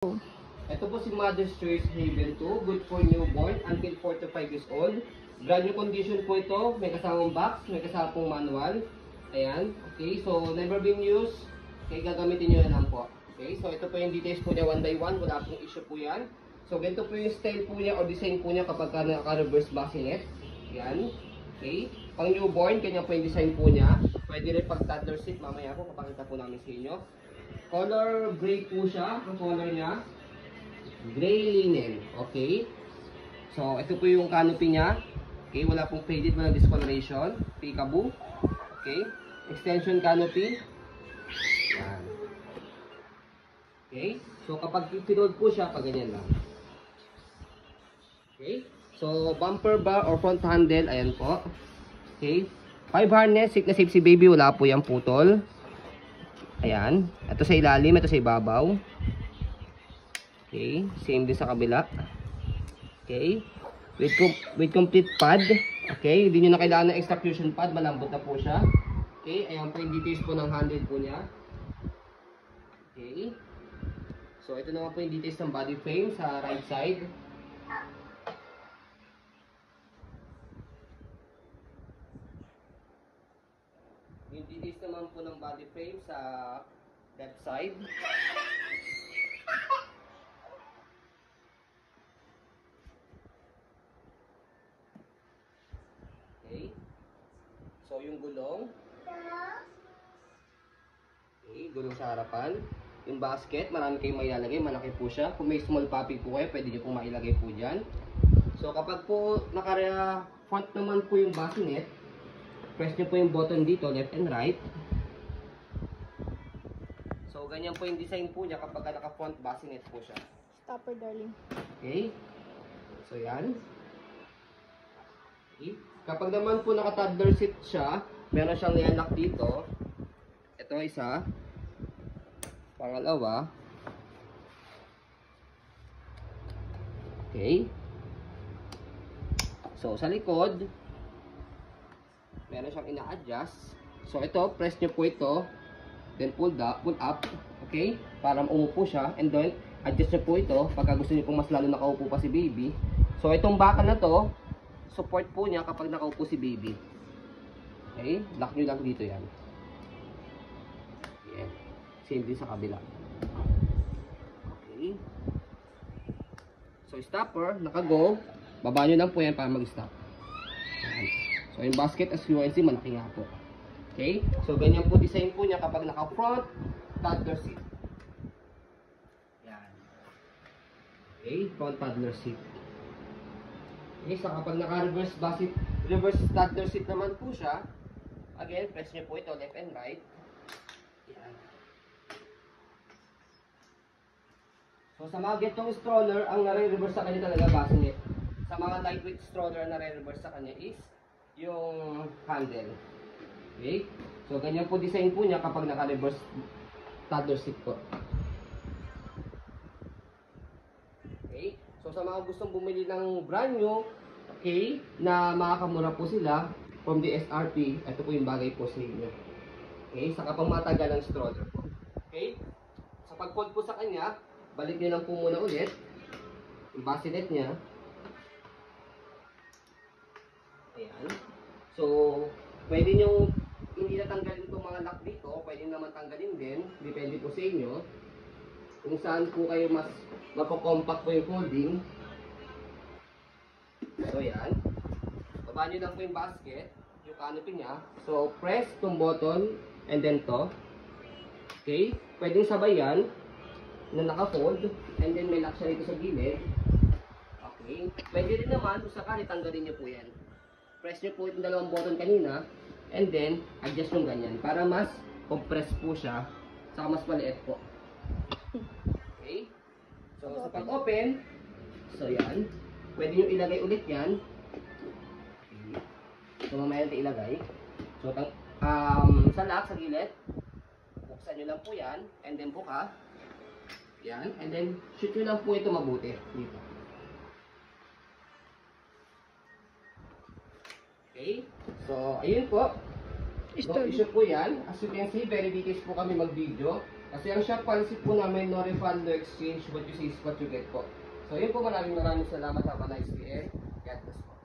Ito po si Mother's Choice Haven 2, good for newborn until 4 to 5 years old. Brand new condition po ito, may kasamang box, may kasamang manual. Ayan, okay, so never been used, kaya gagamitin nyo na lang po. Okay, so ito po yung details po niya one by one, wala pong issue po yan. So ganito po yung style po niya o design po niya kapag naka-reverse bassinet. Ayan, okay. Pang newborn, kanya po yung design po niya. Pwede rin pag toddler seat, mamaya po papakita po namin sa inyo. Color gray po siya, ang color niya. Gray linen, okay. So, ito po yung canopy niya. Okay, wala pong faded, walang discoloration. Peekaboo. Okay. Extension canopy. Yan. Okay. So, kapag pinold po siya, pag ganyan lang. Okay. So, bumper bar or front handle, ayan po. Okay. 5 harness, safe na safe si baby, wala po yung putol. Ayan. Ito sa ilalim, ito sa ibabaw. Okay. Same din sa kabila. Okay. With complete pad. Okay. Hindi nyo na kailangan ng extra fusion pad. Malambot na po siya. Okay. Ayan po yung details po ng handle po niya. Okay. So, ito naman po yung details ng body frame sa right side. Yung details naman po ng body frame sa left side. Okay. So, yung gulong. Okay, gulong sa harapan. Yung basket, marami kayong mailalagay. Malaki po siya. Kung may small puppy po kayo, pwede nyo po mailagay po dyan. So, kapag po naka-front naman po yung bassinet, press nyo po yung button dito, left and right. So, ganyan po yung design po niya kapag naka-front bassinet po siya. Stopper, darling. Okay. So, yan. Okay. Kapag naman po naka-toddler seat siya, meron siyang nilalak dito. Ito isa. Pangalawa. Okay. So, sa likod, meron siyang ina-adjust. So, ito, press nyo po ito. Then, pull up. Okay? Para umupo siya. And then, adjust nyo po ito. Pagka gusto nyo pong mas lalo nakaupo pa si baby. So, itong bakal na to, support po niya kapag nakaupo si baby. Okay? Lock nyo lang dito yan. Yan. Same din sa kabila. Okay. So, stopper, naka-go. Baba nyo lang po yan para mag-stop. Yan. So, yung basket, as you can see, malaki nga po. Okay? So, ganyan po design po niya kapag naka-front toddler seat. Yan. Okay? Front toddler seat. Okay, so kapag naka-reverse toddler seat naman po siya, again, press nyo po ito left and right. Yan. So sa mga getong stroller, ang nare-reverse sa kanya talaga bassinet. Sa mga lightweight stroller, ang nare-reverse sa kanya is yung handle. Okay? So ganyan po design po niya kapag naka-reverse toddler seat po. Okay? So sa mga gustong bumili ng brand new, okay, na makakamura po sila from the SRP, ito po yung bagay po sa inyo. Okay? Sa kapang matagal ng stroller po. Okay? Sa pag-fold po sa kanya, balik nyo lang po muna ulit yung bassinet niya. Ayan. So, pwede nyo hindi natanggalin itong mga lock dito, pwede naman tanggalin din, depende po sa inyo. Kung saan po kayo mas mapakompact po yung folding. So, yan. Baba nyo lang po yung basket, yung canopy niya. So, press itong button and then to. Okay? Pwedeng sabay yan na naka-fold and then may lock siya dito sa gilid. Okay? Pwede rin naman, kung sakali, tanggalin nyo po yan. Press nyo po itong dalawang button kanina and then adjust nyo ganyan para mas compress po siya saka mas maliit po. Okay? So, sa pag-open, so yan. Pwede nyo ilagay ulit yan. So, mamaya natin ilagay. So, sa lock, sa gilid, buksan nyo lang po yan and then buka. Yan. And then, shoot nyo lang po ito mabuti. Dito. Okay. So, ayun po. No issue po yan. As you can see, very details po kami mag-video. Kasi ang shop policy po namin, no refund, no exchange, what you see is what you get po. So yun po, maraming salamat. Have a nice day and God bless po.